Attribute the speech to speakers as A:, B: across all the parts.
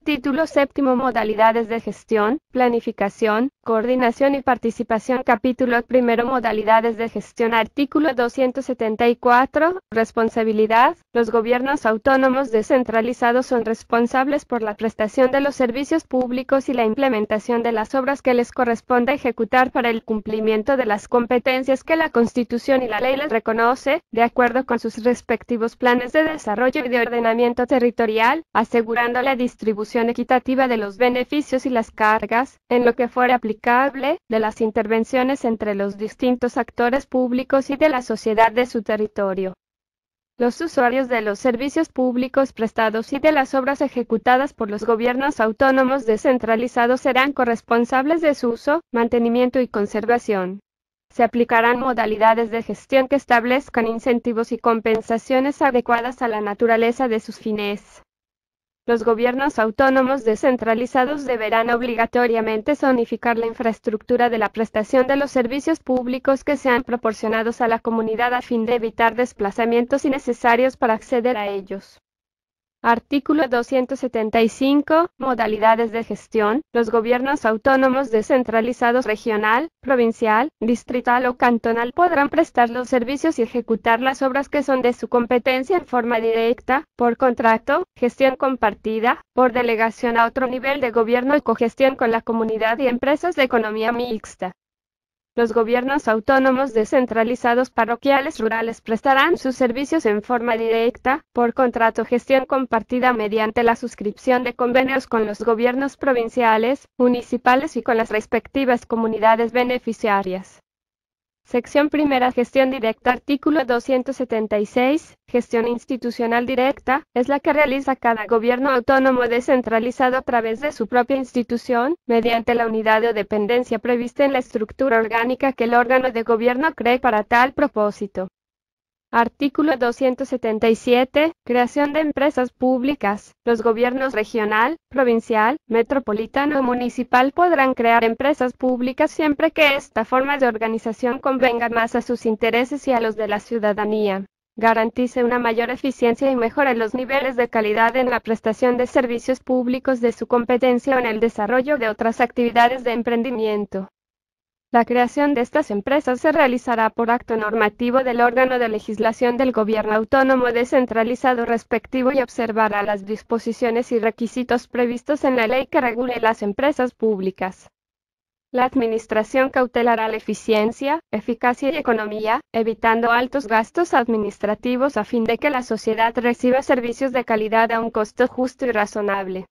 A: Título séptimo. Modalidades de gestión, planificación, coordinación y participación. Capítulo primero. Modalidades de gestión. Artículo 274. Responsabilidad. Los gobiernos autónomos descentralizados son responsables por la prestación de los servicios públicos y la implementación de las obras que les corresponde ejecutar para el cumplimiento de las competencias que la Constitución y la ley les reconoce, de acuerdo con sus respectivos planes de desarrollo y de ordenamiento territorial, asegurando la distribución equitativa de los beneficios y las cargas, en lo que fuera aplicable, de las intervenciones entre los distintos actores públicos y de la sociedad de su territorio. Los usuarios de los servicios públicos prestados y de las obras ejecutadas por los gobiernos autónomos descentralizados serán corresponsables de su uso, mantenimiento y conservación. Se aplicarán modalidades de gestión que establezcan incentivos y compensaciones adecuadas a la naturaleza de sus fines. Los gobiernos autónomos descentralizados deberán obligatoriamente zonificar la infraestructura de la prestación de los servicios públicos que sean proporcionados a la comunidad a fin de evitar desplazamientos innecesarios para acceder a ellos. Artículo 275. Modalidades de gestión. Los gobiernos autónomos descentralizados regional, provincial, distrital o cantonal podrán prestar los servicios y ejecutar las obras que son de su competencia en forma directa, por contrato, gestión compartida, por delegación a otro nivel de gobierno y cogestión con la comunidad y empresas de economía mixta. Los gobiernos autónomos descentralizados parroquiales rurales prestarán sus servicios en forma directa, por contrato gestión compartida mediante la suscripción de convenios con los gobiernos provinciales, municipales y con las respectivas comunidades beneficiarias. Sección primera. Gestión directa. Artículo 276. Gestión institucional directa, es la que realiza cada gobierno autónomo descentralizado a través de su propia institución, mediante la unidad o dependencia prevista en la estructura orgánica que el órgano de gobierno cree para tal propósito. Artículo 277. Creación de empresas públicas. Los gobiernos regional, provincial, metropolitano o municipal podrán crear empresas públicas siempre que esta forma de organización convenga más a sus intereses y a los de la ciudadanía, garantice una mayor eficiencia y mejore los niveles de calidad en la prestación de servicios públicos de su competencia o en el desarrollo de otras actividades de emprendimiento. La creación de estas empresas se realizará por acto normativo del órgano de legislación del gobierno autónomo descentralizado respectivo y observará las disposiciones y requisitos previstos en la ley que regule las empresas públicas. La administración cautelará la eficiencia, eficacia y economía, evitando altos gastos administrativos a fin de que la sociedad reciba servicios de calidad a un costo justo y razonable.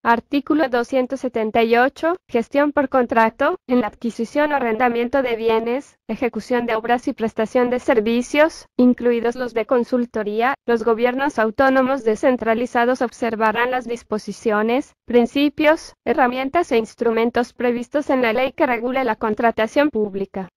A: Artículo 278. Gestión por contrato. En la adquisición o arrendamiento de bienes, ejecución de obras y prestación de servicios, incluidos los de consultoría, los gobiernos autónomos descentralizados observarán las disposiciones, principios, herramientas e instrumentos previstos en la ley que regule la contratación pública.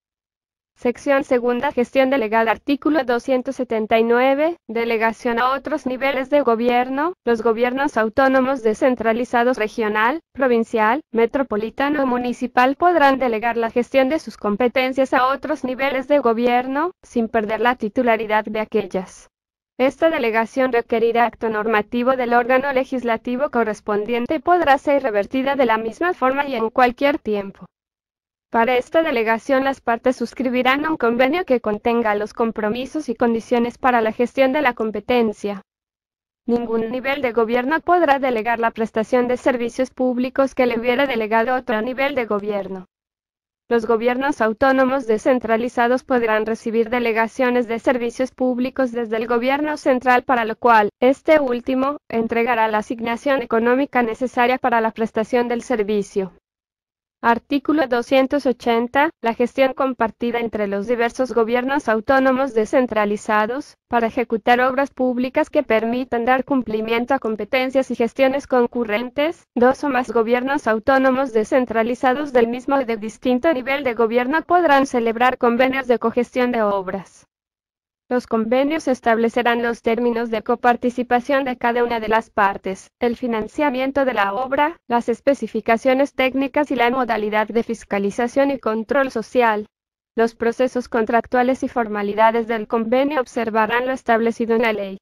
A: Sección segunda. Gestión delegada. Artículo 279. Delegación a otros niveles de gobierno. Los gobiernos autónomos descentralizados regional, provincial, metropolitano o municipal podrán delegar la gestión de sus competencias a otros niveles de gobierno, sin perder la titularidad de aquellas. Esta delegación requerirá acto normativo del órgano legislativo correspondiente y podrá ser revertida de la misma forma y en cualquier tiempo. Para esta delegación las partes suscribirán un convenio que contenga los compromisos y condiciones para la gestión de la competencia. Ningún nivel de gobierno podrá delegar la prestación de servicios públicos que le hubiera delegado otro nivel de gobierno. Los gobiernos autónomos descentralizados podrán recibir delegaciones de servicios públicos desde el gobierno central, para lo cual, este último, entregará la asignación económica necesaria para la prestación del servicio. Artículo 280. La gestión compartida entre los diversos gobiernos autónomos descentralizados, para ejecutar obras públicas que permitan dar cumplimiento a competencias y gestiones concurrentes. Dos o más gobiernos autónomos descentralizados del mismo o de distinto nivel de gobierno podrán celebrar convenios de cogestión de obras. Los convenios establecerán los términos de coparticipación de cada una de las partes, el financiamiento de la obra, las especificaciones técnicas y la modalidad de fiscalización y control social. Los procesos contractuales y formalidades del convenio observarán lo establecido en la ley.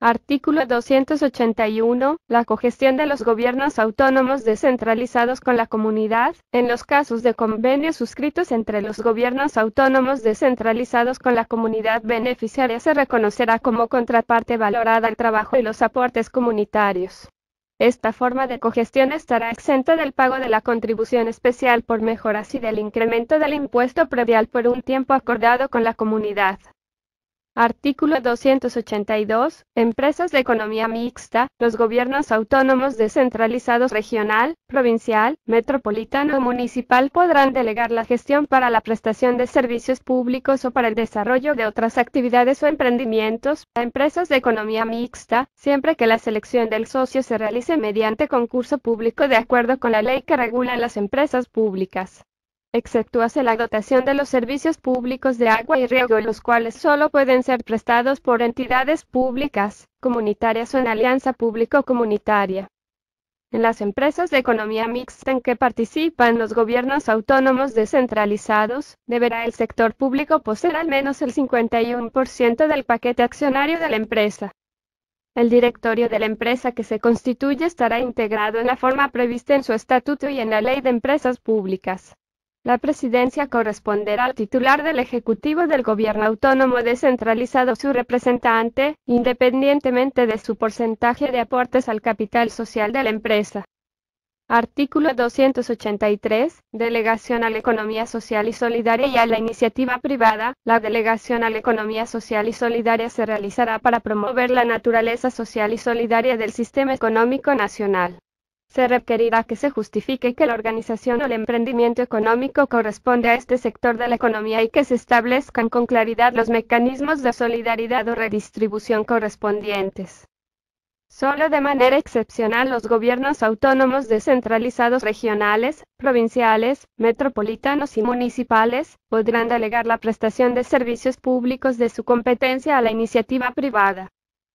A: Artículo 281. La cogestión de los gobiernos autónomos descentralizados con la comunidad, en los casos de convenios suscritos entre los gobiernos autónomos descentralizados con la comunidad beneficiaria, se reconocerá como contraparte valorada el trabajo y los aportes comunitarios. Esta forma de cogestión estará exenta del pago de la contribución especial por mejoras y del incremento del impuesto predial por un tiempo acordado con la comunidad. Artículo 282. Empresas de economía mixta. Los gobiernos autónomos descentralizados regional, provincial, metropolitano o municipal podrán delegar la gestión para la prestación de servicios públicos o para el desarrollo de otras actividades o emprendimientos a empresas de economía mixta, siempre que la selección del socio se realice mediante concurso público de acuerdo con la ley que regula las empresas públicas. Exceptúase la dotación de los servicios públicos de agua y riego, los cuales solo pueden ser prestados por entidades públicas, comunitarias o en alianza público-comunitaria. En las empresas de economía mixta en que participan los gobiernos autónomos descentralizados, deberá el sector público poseer al menos el 51% del paquete accionario de la empresa. El directorio de la empresa que se constituye estará integrado en la forma prevista en su estatuto y en la Ley de Empresas Públicas. La presidencia corresponderá al titular del Ejecutivo del Gobierno Autónomo descentralizado, su representante, independientemente de su porcentaje de aportes al capital social de la empresa. Artículo 283. Delegación a la economía social y solidaria y a la iniciativa privada. La delegación a la economía social y solidaria se realizará para promover la naturaleza social y solidaria del sistema económico nacional. Se requerirá que se justifique que la organización o el emprendimiento económico corresponde a este sector de la economía y que se establezcan con claridad los mecanismos de solidaridad o redistribución correspondientes. Solo de manera excepcional los gobiernos autónomos descentralizados regionales, provinciales, metropolitanos y municipales podrán delegar la prestación de servicios públicos de su competencia a la iniciativa privada.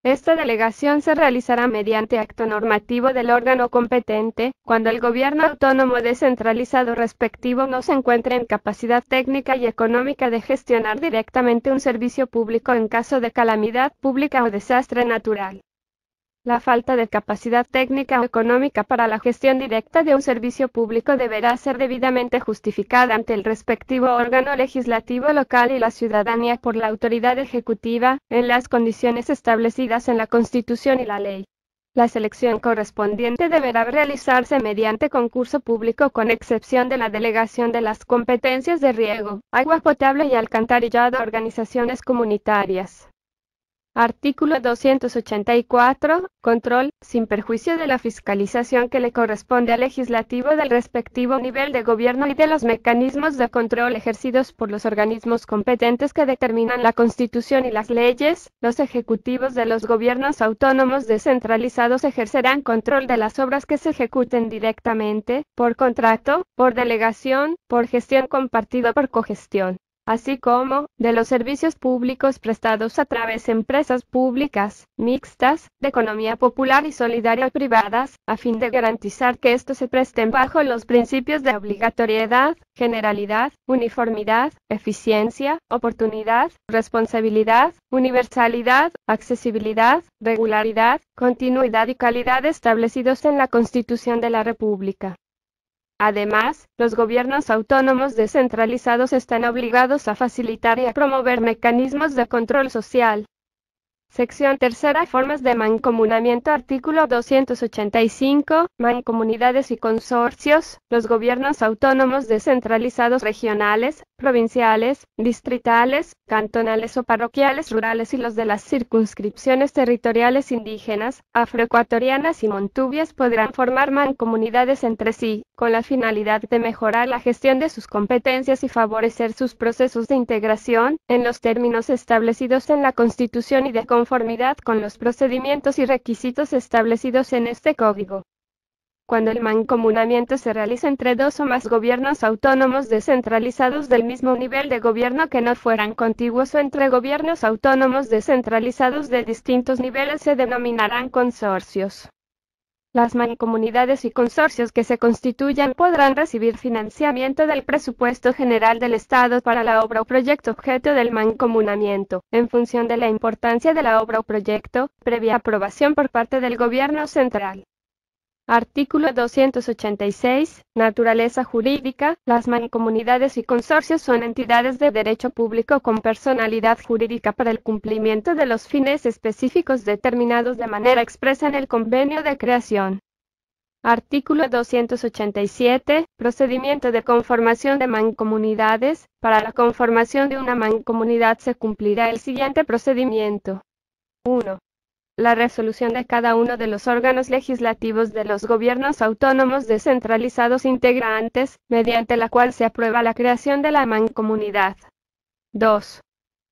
A: Esta delegación se realizará mediante acto normativo del órgano competente, cuando el gobierno autónomo descentralizado respectivo no se encuentre en capacidad técnica y económica de gestionar directamente un servicio público en caso de calamidad pública o desastre natural. La falta de capacidad técnica o económica para la gestión directa de un servicio público deberá ser debidamente justificada ante el respectivo órgano legislativo local y la ciudadanía por la autoridad ejecutiva, en las condiciones establecidas en la Constitución y la ley. La selección correspondiente deberá realizarse mediante concurso público con excepción de la delegación de las competencias de riego, agua potable y alcantarillado a organizaciones comunitarias. Artículo 284. Control, sin perjuicio de la fiscalización que le corresponde al legislativo del respectivo nivel de gobierno y de los mecanismos de control ejercidos por los organismos competentes que determinan la Constitución y las leyes. Los ejecutivos de los gobiernos autónomos descentralizados ejercerán control de las obras que se ejecuten directamente, por contrato, por delegación, por gestión compartida o por cogestión, así como de los servicios públicos prestados a través de empresas públicas, mixtas, de economía popular y solidaria o privadas, a fin de garantizar que estos se presten bajo los principios de obligatoriedad, generalidad, uniformidad, eficiencia, oportunidad, responsabilidad, universalidad, accesibilidad, regularidad, continuidad y calidad establecidos en la Constitución de la República. Además, los gobiernos autónomos descentralizados están obligados a facilitar y a promover mecanismos de control social. Sección tercera. Formas de mancomunamiento. Artículo 285. Mancomunidades y consorcios. Los gobiernos autónomos descentralizados regionales, provinciales, distritales, cantonales o parroquiales rurales y los de las circunscripciones territoriales indígenas, afroecuatorianas y montubias podrán formar mancomunidades entre sí, con la finalidad de mejorar la gestión de sus competencias y favorecer sus procesos de integración, en los términos establecidos en la Constitución y de conformidad con los procedimientos y requisitos establecidos en este Código. Cuando el mancomunamiento se realiza entre dos o más gobiernos autónomos descentralizados del mismo nivel de gobierno que no fueran contiguos o entre gobiernos autónomos descentralizados de distintos niveles, se denominarán consorcios. Las mancomunidades y consorcios que se constituyan podrán recibir financiamiento del presupuesto general del Estado para la obra o proyecto objeto del mancomunamiento, en función de la importancia de la obra o proyecto, previa aprobación por parte del Gobierno central. Artículo 286. Naturaleza jurídica. Las mancomunidades y consorcios son entidades de derecho público con personalidad jurídica para el cumplimiento de los fines específicos determinados de manera expresa en el convenio de creación. Artículo 287. Procedimiento de conformación de mancomunidades. Para la conformación de una mancomunidad se cumplirá el siguiente procedimiento. 1. La resolución de cada uno de los órganos legislativos de los gobiernos autónomos descentralizados integrantes, mediante la cual se aprueba la creación de la mancomunidad. 2.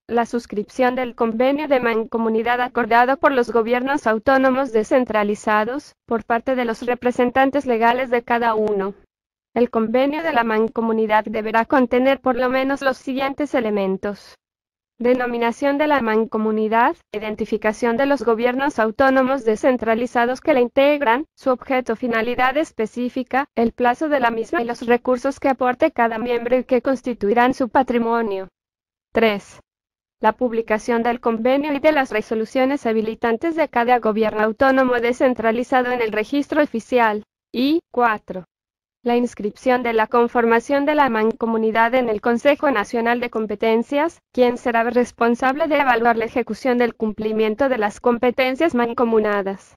A: La suscripción del convenio de mancomunidad acordado por los gobiernos autónomos descentralizados, por parte de los representantes legales de cada uno. El convenio de la mancomunidad deberá contener por lo menos los siguientes elementos. Denominación de la mancomunidad, identificación de los gobiernos autónomos descentralizados que la integran, su objeto, finalidad específica, el plazo de la misma y los recursos que aporte cada miembro y que constituirán su patrimonio. 3. La publicación del convenio y de las resoluciones habilitantes de cada gobierno autónomo descentralizado en el registro oficial. Y 4. La inscripción de la conformación de la mancomunidad en el Consejo Nacional de Competencias, quien será responsable de evaluar la ejecución del cumplimiento de las competencias mancomunadas.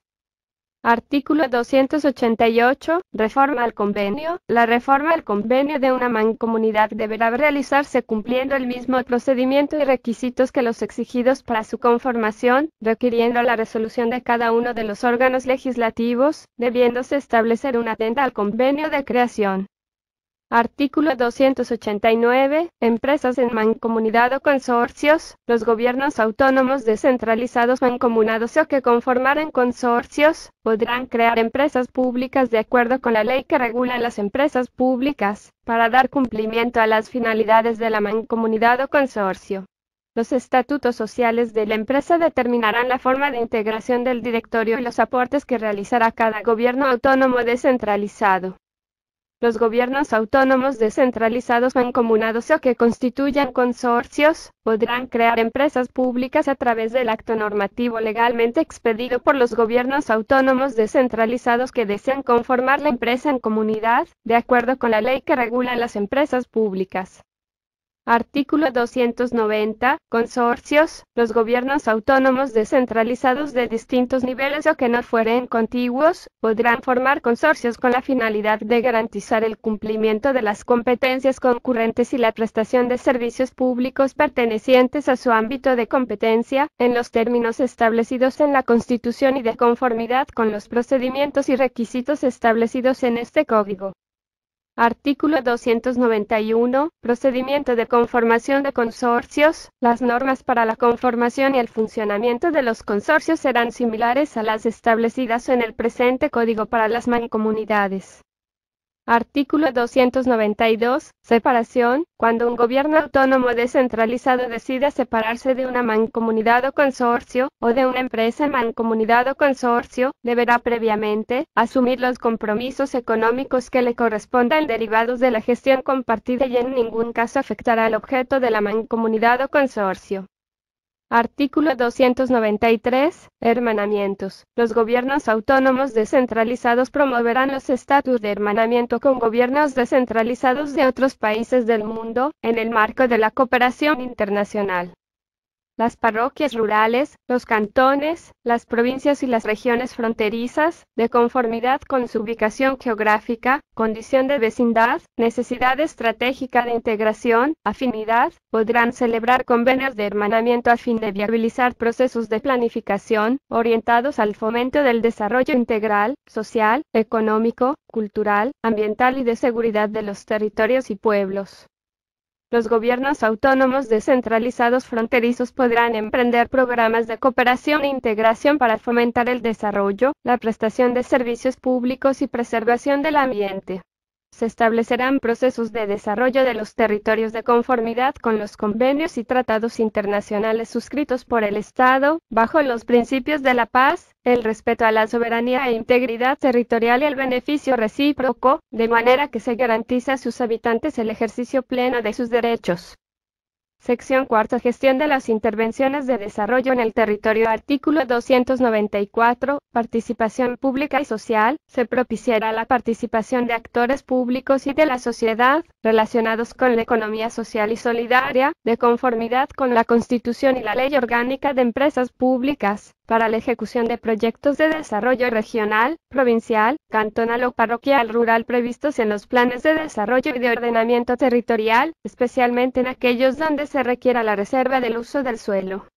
A: Artículo 288. Reforma al convenio. La reforma al convenio de una mancomunidad deberá realizarse cumpliendo el mismo procedimiento y requisitos que los exigidos para su conformación, requiriendo la resolución de cada uno de los órganos legislativos, debiéndose establecer una adenda al convenio de creación. Artículo 289. Empresas en mancomunidad o consorcios. Los gobiernos autónomos descentralizados mancomunados o que conformaren consorcios, podrán crear empresas públicas de acuerdo con la ley que regula las empresas públicas, para dar cumplimiento a las finalidades de la mancomunidad o consorcio. Los estatutos sociales de la empresa determinarán la forma de integración del directorio y los aportes que realizará cada gobierno autónomo descentralizado. Los gobiernos autónomos descentralizados mancomunados o que constituyan consorcios, podrán crear empresas públicas a través del acto normativo legalmente expedido por los gobiernos autónomos descentralizados que desean conformar la empresa en comunidad, de acuerdo con la ley que regula las empresas públicas. Artículo 290. Consorcios. Los gobiernos autónomos descentralizados de distintos niveles o que no fueren contiguos, podrán formar consorcios con la finalidad de garantizar el cumplimiento de las competencias concurrentes y la prestación de servicios públicos pertenecientes a su ámbito de competencia, en los términos establecidos en la Constitución y de conformidad con los procedimientos y requisitos establecidos en este Código. Artículo 291. Procedimiento de conformación de consorcios. Las normas para la conformación y el funcionamiento de los consorcios serán similares a las establecidas en el presente Código para las mancomunidades. Artículo 292. Separación. Cuando un gobierno autónomo descentralizado decida separarse de una mancomunidad o consorcio, o de una empresa en mancomunidad o consorcio, deberá previamente asumir los compromisos económicos que le correspondan derivados de la gestión compartida y en ningún caso afectará al objeto de la mancomunidad o consorcio. Artículo 293. Hermanamientos. Los gobiernos autónomos descentralizados promoverán los estatutos de hermanamiento con gobiernos descentralizados de otros países del mundo, en el marco de la cooperación internacional. Las parroquias rurales, los cantones, las provincias y las regiones fronterizas, de conformidad con su ubicación geográfica, condición de vecindad, necesidad estratégica de integración, afinidad, podrán celebrar convenios de hermanamiento a fin de viabilizar procesos de planificación, orientados al fomento del desarrollo integral, social, económico, cultural, ambiental y de seguridad de los territorios y pueblos. Los gobiernos autónomos descentralizados fronterizos podrán emprender programas de cooperación e integración para fomentar el desarrollo, la prestación de servicios públicos y preservación del ambiente. Se establecerán procesos de desarrollo de los territorios de conformidad con los convenios y tratados internacionales suscritos por el Estado, bajo los principios de la paz, el respeto a la soberanía e integridad territorial y el beneficio recíproco, de manera que se garantiza a sus habitantes el ejercicio pleno de sus derechos. Sección cuarta. Gestión de las intervenciones de desarrollo en el territorio. Artículo 294. Participación pública y social. Se propiciará la participación de actores públicos y de la sociedad, relacionados con la economía social y solidaria, de conformidad con la Constitución y la Ley Orgánica de Empresas Públicas, para la ejecución de proyectos de desarrollo regional, provincial, cantonal o parroquial rural previstos en los planes de desarrollo y de ordenamiento territorial, especialmente en aquellos donde se requiera la reserva del uso del suelo.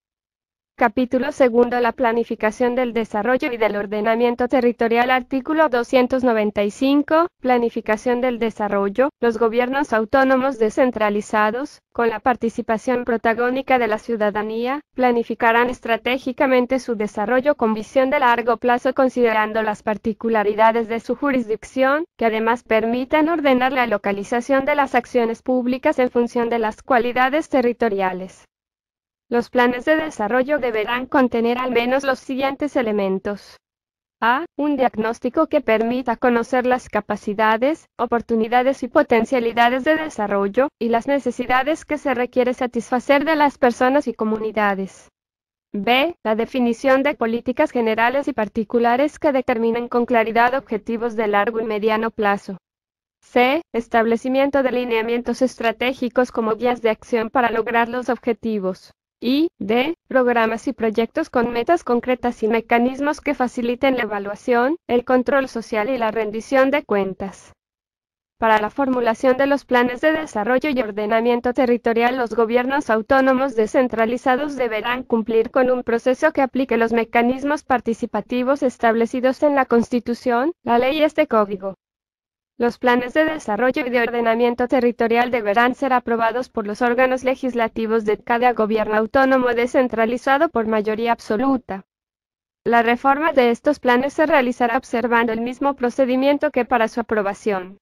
A: Capítulo segundo. La planificación del desarrollo y del ordenamiento territorial. Artículo 295. Planificación del desarrollo. Los gobiernos autónomos descentralizados, con la participación protagónica de la ciudadanía, planificarán estratégicamente su desarrollo con visión de largo plazo considerando las particularidades de su jurisdicción, que además permitan ordenar la localización de las acciones públicas en función de las cualidades territoriales. Los planes de desarrollo deberán contener al menos los siguientes elementos. A. Un diagnóstico que permita conocer las capacidades, oportunidades y potencialidades de desarrollo, y las necesidades que se requiere satisfacer de las personas y comunidades. B. La definición de políticas generales y particulares que determinen con claridad objetivos de largo y mediano plazo. C. Establecimiento de lineamientos estratégicos como guías de acción para lograr los objetivos. Y D. Programas y proyectos con metas concretas y mecanismos que faciliten la evaluación, el control social y la rendición de cuentas. Para la formulación de los planes de desarrollo y ordenamiento territorial, los gobiernos autónomos descentralizados deberán cumplir con un proceso que aplique los mecanismos participativos establecidos en la Constitución, la ley y este código. Los planes de desarrollo y de ordenamiento territorial deberán ser aprobados por los órganos legislativos de cada gobierno autónomo descentralizado por mayoría absoluta. La reforma de estos planes se realizará observando el mismo procedimiento que para su aprobación.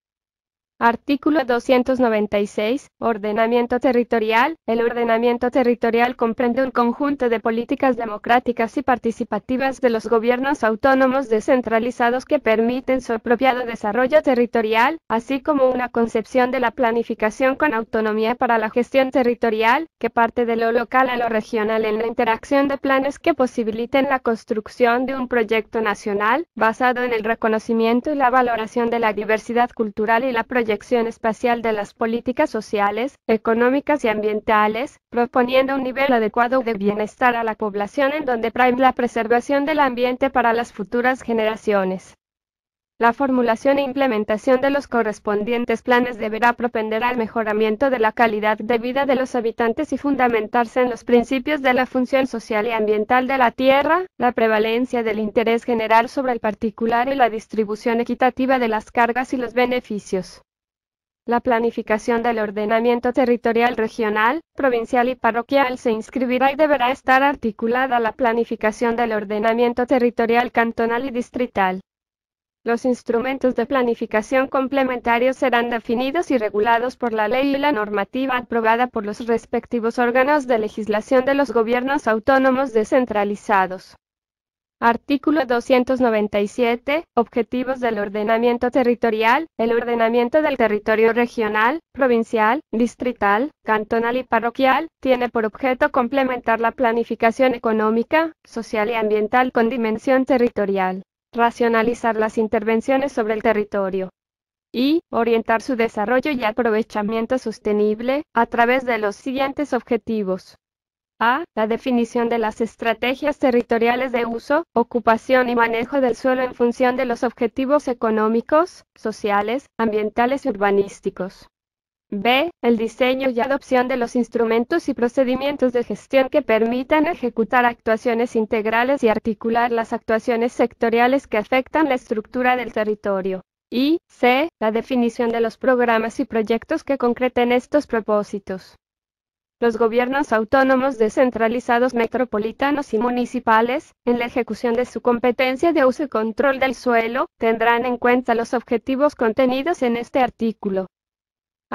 A: Artículo 296. Ordenamiento territorial. El ordenamiento territorial comprende un conjunto de políticas democráticas y participativas de los gobiernos autónomos descentralizados que permiten su apropiado desarrollo territorial, así como una concepción de la planificación con autonomía para la gestión territorial, que parte de lo local a lo regional en la interacción de planes que posibiliten la construcción de un proyecto nacional, basado en el reconocimiento y la valoración de la diversidad cultural y la proyección espacial de las políticas sociales, económicas y ambientales, proponiendo un nivel adecuado de bienestar a la población en donde prime la preservación del ambiente para las futuras generaciones. La formulación e implementación de los correspondientes planes deberá propender al mejoramiento de la calidad de vida de los habitantes y fundamentarse en los principios de la función social y ambiental de la tierra, la prevalencia del interés general sobre el particular y la distribución equitativa de las cargas y los beneficios. La planificación del ordenamiento territorial regional, provincial y parroquial se inscribirá y deberá estar articulada a la planificación del ordenamiento territorial cantonal y distrital. Los instrumentos de planificación complementarios serán definidos y regulados por la ley y la normativa aprobada por los respectivos órganos de legislación de los gobiernos autónomos descentralizados. Artículo 297. Objetivos del ordenamiento territorial. El ordenamiento del territorio regional, provincial, distrital, cantonal y parroquial, tiene por objeto complementar la planificación económica, social y ambiental con dimensión territorial, racionalizar las intervenciones sobre el territorio y orientar su desarrollo y aprovechamiento sostenible, a través de los siguientes objetivos. A. La definición de las estrategias territoriales de uso, ocupación y manejo del suelo en función de los objetivos económicos, sociales, ambientales y urbanísticos. B. El diseño y adopción de los instrumentos y procedimientos de gestión que permitan ejecutar actuaciones integrales y articular las actuaciones sectoriales que afectan la estructura del territorio. Y C. La definición de los programas y proyectos que concreten estos propósitos. Los gobiernos autónomos descentralizados metropolitanos y municipales, en la ejecución de su competencia de uso y control del suelo, tendrán en cuenta los objetivos contenidos en este artículo.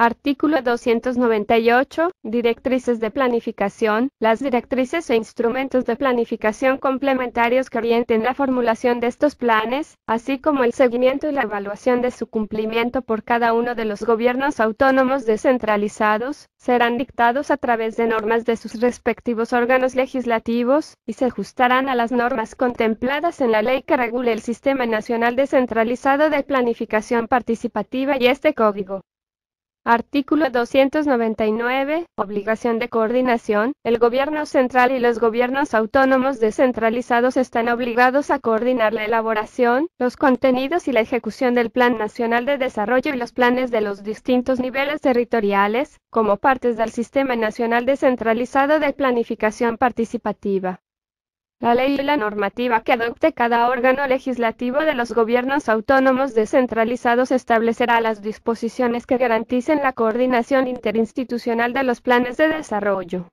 A: Artículo 298. Directrices de planificación. Las directrices e instrumentos de planificación complementarios que orienten la formulación de estos planes, así como el seguimiento y la evaluación de su cumplimiento por cada uno de los gobiernos autónomos descentralizados, serán dictados a través de normas de sus respectivos órganos legislativos, y se ajustarán a las normas contempladas en la ley que regule el Sistema Nacional Descentralizado de Planificación Participativa y este Código. Artículo 299. Obligación de coordinación. El gobierno central y los gobiernos autónomos descentralizados están obligados a coordinar la elaboración, los contenidos y la ejecución del Plan Nacional de Desarrollo y los planes de los distintos niveles territoriales, como partes del Sistema Nacional Descentralizado de Planificación Participativa. La ley y la normativa que adopte cada órgano legislativo de los gobiernos autónomos descentralizados establecerá las disposiciones que garanticen la coordinación interinstitucional de los planes de desarrollo.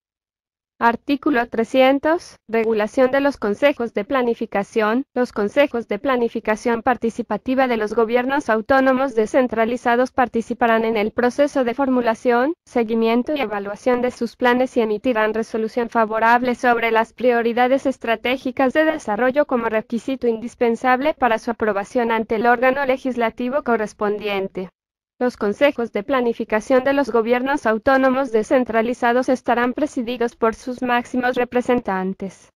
A: Artículo 300. Regulación de los consejos de planificación. Los consejos de planificación participativa de los gobiernos autónomos descentralizados participarán en el proceso de formulación, seguimiento y evaluación de sus planes y emitirán resolución favorable sobre las prioridades estratégicas de desarrollo como requisito indispensable para su aprobación ante el órgano legislativo correspondiente. Los consejos de planificación de los gobiernos autónomos descentralizados estarán presididos por sus máximos representantes.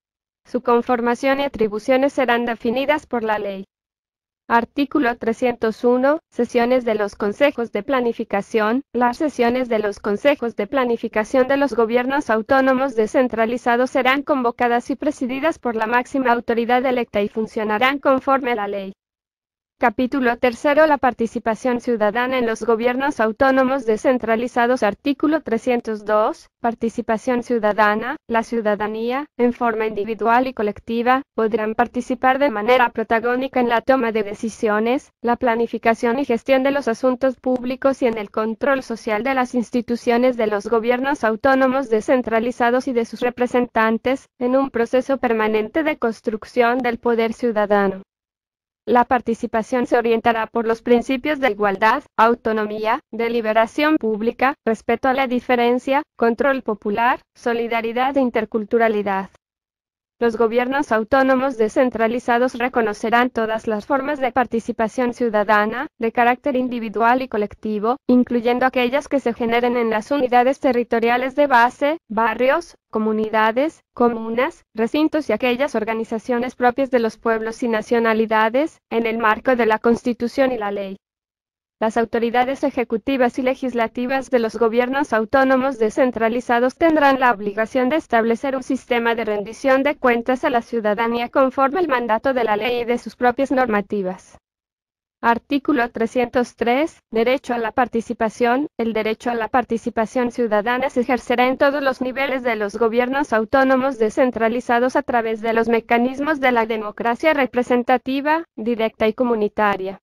A: Su conformación y atribuciones serán definidas por la ley. Artículo 301. Sesiones de los consejos de planificación. Las sesiones de los consejos de planificación de los gobiernos autónomos descentralizados serán convocadas y presididas por la máxima autoridad electa y funcionarán conforme a la ley. Capítulo 3. La participación ciudadana en los gobiernos autónomos descentralizados. Artículo 302. Participación ciudadana. La ciudadanía, en forma individual y colectiva, podrán participar de manera protagónica en la toma de decisiones, la planificación y gestión de los asuntos públicos y en el control social de las instituciones de los gobiernos autónomos descentralizados y de sus representantes, en un proceso permanente de construcción del poder ciudadano. La participación se orientará por los principios de igualdad, autonomía, deliberación pública, respeto a la diferencia, control popular, solidaridad e interculturalidad. Los gobiernos autónomos descentralizados reconocerán todas las formas de participación ciudadana, de carácter individual y colectivo, incluyendo aquellas que se generen en las unidades territoriales de base, barrios, comunidades, comunas, recintos y aquellas organizaciones propias de los pueblos y nacionalidades, en el marco de la Constitución y la ley. Las autoridades ejecutivas y legislativas de los gobiernos autónomos descentralizados tendrán la obligación de establecer un sistema de rendición de cuentas a la ciudadanía conforme al mandato de la ley y de sus propias normativas. Artículo 303. Derecho a la participación. El derecho a la participación ciudadana se ejercerá en todos los niveles de los gobiernos autónomos descentralizados a través de los mecanismos de la democracia representativa, directa y comunitaria.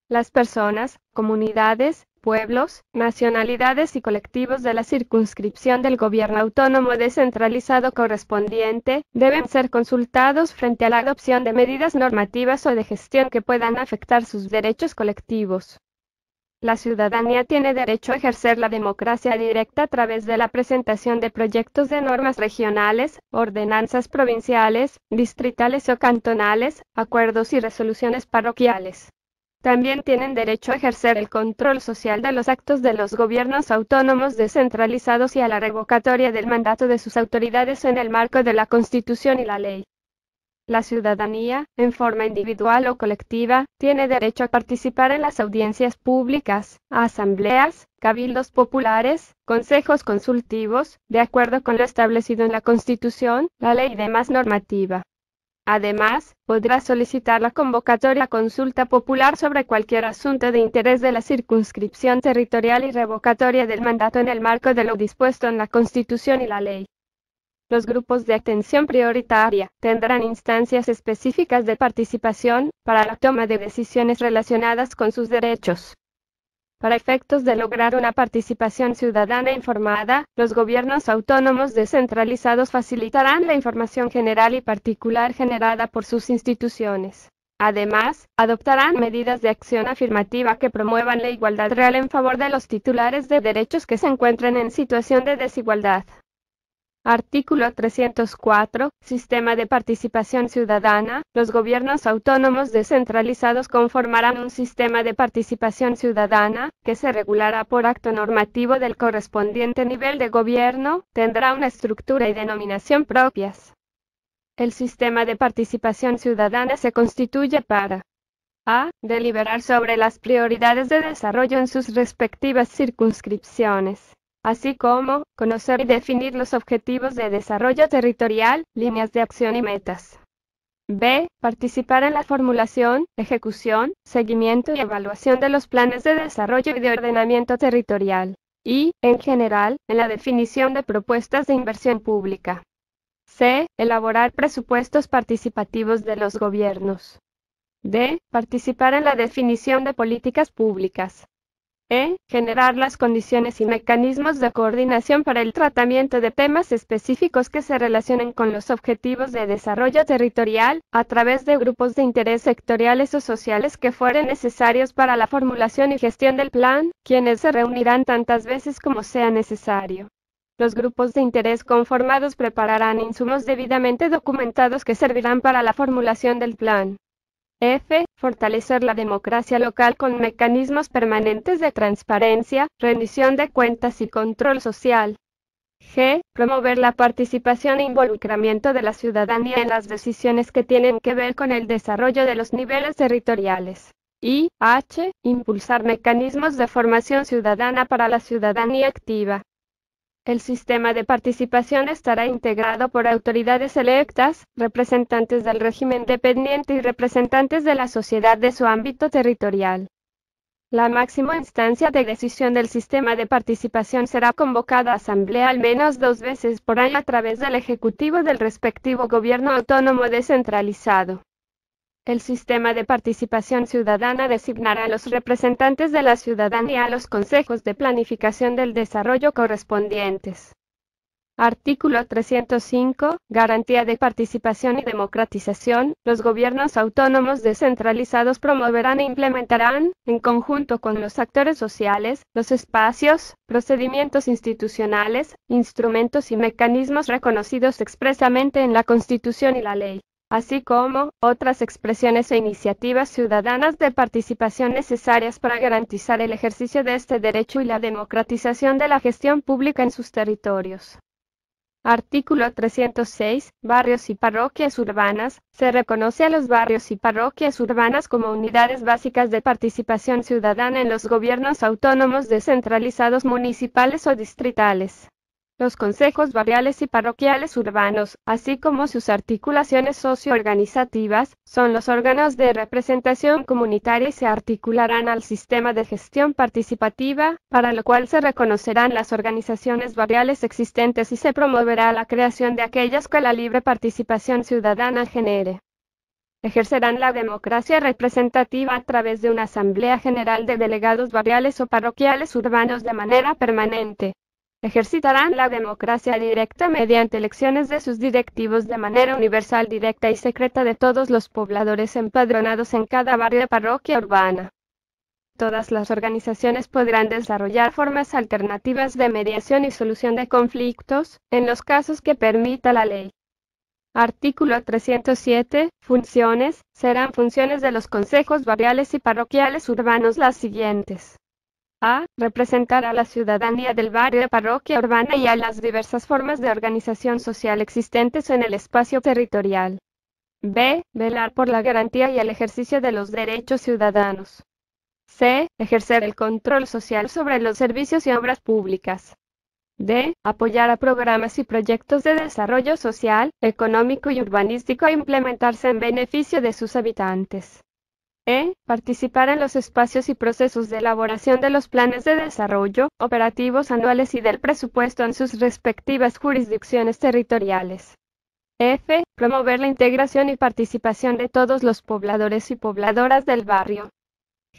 A: Las personas, comunidades, pueblos, nacionalidades y colectivos de la circunscripción del gobierno autónomo descentralizado correspondiente, deben ser consultados frente a la adopción de medidas normativas o de gestión que puedan afectar sus derechos colectivos. La ciudadanía tiene derecho a ejercer la democracia directa a través de la presentación de proyectos de normas regionales, ordenanzas provinciales, distritales o cantonales, acuerdos y resoluciones parroquiales. También tienen derecho a ejercer el control social de los actos de los gobiernos autónomos descentralizados y a la revocatoria del mandato de sus autoridades en el marco de la Constitución y la ley. La ciudadanía, en forma individual o colectiva, tiene derecho a participar en las audiencias públicas, asambleas, cabildos populares, consejos consultivos, de acuerdo con lo establecido en la Constitución, la ley y demás normativa. Además, podrá solicitar la convocatoria a consulta popular sobre cualquier asunto de interés de la circunscripción territorial y revocatoria del mandato en el marco de lo dispuesto en la Constitución y la ley. Los grupos de atención prioritaria tendrán instancias específicas de participación para la toma de decisiones relacionadas con sus derechos. Para efectos de lograr una participación ciudadana informada, los gobiernos autónomos descentralizados facilitarán la información general y particular generada por sus instituciones. Además, adoptarán medidas de acción afirmativa que promuevan la igualdad real en favor de los titulares de derechos que se encuentren en situación de desigualdad. Artículo 304. Sistema de participación ciudadana. Los gobiernos autónomos descentralizados conformarán un sistema de participación ciudadana, que se regulará por acto normativo del correspondiente nivel de gobierno, tendrá una estructura y denominación propias. El sistema de participación ciudadana se constituye para a. Deliberar sobre las prioridades de desarrollo en sus respectivas circunscripciones, así como conocer y definir los objetivos de desarrollo territorial, líneas de acción y metas. B. Participar en la formulación, ejecución, seguimiento y evaluación de los planes de desarrollo y de ordenamiento territorial. Y, en general, en la definición de propuestas de inversión pública. C. Elaborar presupuestos participativos de los gobiernos. D. Participar en la definición de políticas públicas. E. Generar las condiciones y mecanismos de coordinación para el tratamiento de temas específicos que se relacionen con los objetivos de desarrollo territorial, a través de grupos de interés sectoriales o sociales que fueren necesarios para la formulación y gestión del plan, quienes se reunirán tantas veces como sea necesario. Los grupos de interés conformados prepararán insumos debidamente documentados que servirán para la formulación del plan. F. Fortalecer la democracia local con mecanismos permanentes de transparencia, rendición de cuentas y control social. G. Promover la participación e involucramiento de la ciudadanía en las decisiones que tienen que ver con el desarrollo de los niveles territoriales. Y H. Impulsar mecanismos de formación ciudadana para la ciudadanía activa. El sistema de participación estará integrado por autoridades electas, representantes del régimen dependiente y representantes de la sociedad de su ámbito territorial. La máxima instancia de decisión del sistema de participación será convocada a asamblea al menos 2 veces por año a través del ejecutivo del respectivo gobierno autónomo descentralizado. El sistema de participación ciudadana designará a los representantes de la ciudadanía a los consejos de planificación del desarrollo correspondientes. Artículo 305. Garantía de participación y democratización. Los gobiernos autónomos descentralizados promoverán e implementarán, en conjunto con los actores sociales, los espacios, procedimientos institucionales, instrumentos y mecanismos reconocidos expresamente en la Constitución y la ley, así como otras expresiones e iniciativas ciudadanas de participación necesarias para garantizar el ejercicio de este derecho y la democratización de la gestión pública en sus territorios. Artículo 306. Barrios y parroquias urbanas. Se reconoce a los barrios y parroquias urbanas como unidades básicas de participación ciudadana en los gobiernos autónomos descentralizados municipales o distritales. Los consejos barriales y parroquiales urbanos, así como sus articulaciones socio-organizativas, son los órganos de representación comunitaria y se articularán al sistema de gestión participativa, para lo cual se reconocerán las organizaciones barriales existentes y se promoverá la creación de aquellas que la libre participación ciudadana genere. Ejercerán la democracia representativa a través de una asamblea general de delegados barriales o parroquiales urbanos de manera permanente. Ejercitarán la democracia directa mediante elecciones de sus directivos de manera universal, directa y secreta de todos los pobladores empadronados en cada barrio de parroquia urbana. Todas las organizaciones podrán desarrollar formas alternativas de mediación y solución de conflictos, en los casos que permita la ley. Artículo 307. Funciones. Serán funciones de los consejos barriales y parroquiales urbanos las siguientes. A. Representar a la ciudadanía del barrio de parroquia urbana y a las diversas formas de organización social existentes en el espacio territorial. B. Velar por la garantía y el ejercicio de los derechos ciudadanos. C. Ejercer el control social sobre los servicios y obras públicas. D. Apoyar a programas y proyectos de desarrollo social, económico y urbanístico a implementarse en beneficio de sus habitantes. E. Participar en los espacios y procesos de elaboración de los planes de desarrollo, operativos anuales y del presupuesto en sus respectivas jurisdicciones territoriales. F. Promover la integración y participación de todos los pobladores y pobladoras del barrio.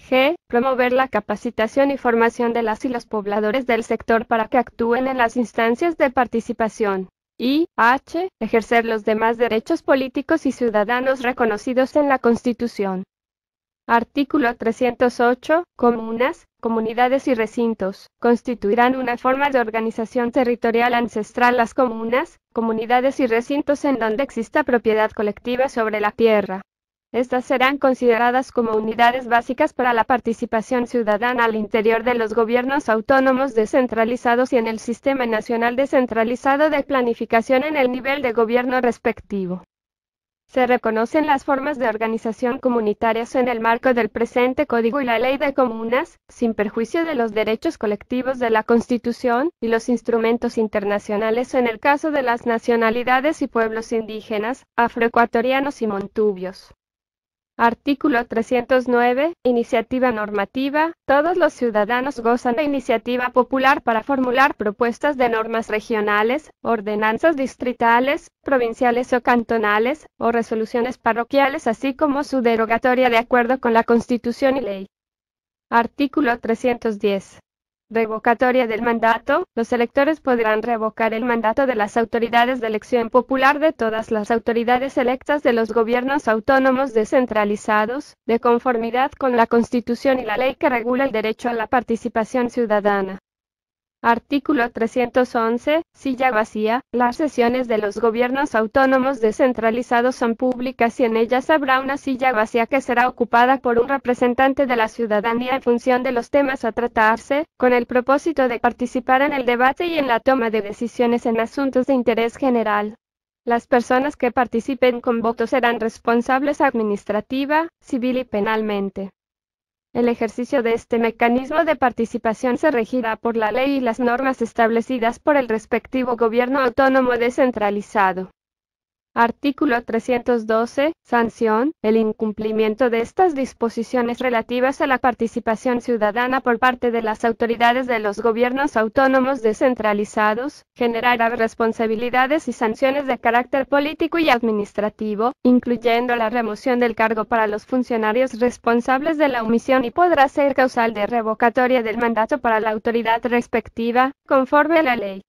A: G. Promover la capacitación y formación de las y los pobladores del sector para que actúen en las instancias de participación. Y H. Ejercer los demás derechos políticos y ciudadanos reconocidos en la Constitución. Artículo 308. Comunas, comunidades y recintos constituirán una forma de organización territorial ancestral. Las comunas, comunidades y recintos en donde exista propiedad colectiva sobre la tierra. Estas serán consideradas como unidades básicas para la participación ciudadana al interior de los gobiernos autónomos descentralizados y en el Sistema Nacional Descentralizado de Planificación en el nivel de gobierno respectivo. Se reconocen las formas de organización comunitarias en el marco del presente Código y la Ley de Comunas, sin perjuicio de los derechos colectivos de la Constitución, y los instrumentos internacionales en el caso de las nacionalidades y pueblos indígenas, afroecuatorianos y montubios. Artículo 309. Iniciativa normativa. Todos los ciudadanos gozan de iniciativa popular para formular propuestas de normas regionales, ordenanzas distritales, provinciales o cantonales, o resoluciones parroquiales, así como su derogatoria de acuerdo con la Constitución y ley. Artículo 310. Revocatoria del mandato. Los electores podrán revocar el mandato de las autoridades de elección popular de todas las autoridades electas de los gobiernos autónomos descentralizados, de conformidad con la Constitución y la ley que regula el derecho a la participación ciudadana. Artículo 311. Silla vacía. Las sesiones de los gobiernos autónomos descentralizados son públicas y en ellas habrá una silla vacía que será ocupada por un representante de la ciudadanía en función de los temas a tratarse, con el propósito de participar en el debate y en la toma de decisiones en asuntos de interés general. Las personas que participen con voto serán responsables administrativa, civil y penalmente. El ejercicio de este mecanismo de participación se regirá por la ley y las normas establecidas por el respectivo gobierno autónomo descentralizado. Artículo 312. Sanción. El incumplimiento de estas disposiciones relativas a la participación ciudadana por parte de las autoridades de los gobiernos autónomos descentralizados generará responsabilidades y sanciones de carácter político y administrativo, incluyendo la remoción del cargo para los funcionarios responsables de la omisión y podrá ser causal de revocatoria del mandato para la autoridad respectiva, conforme a la ley.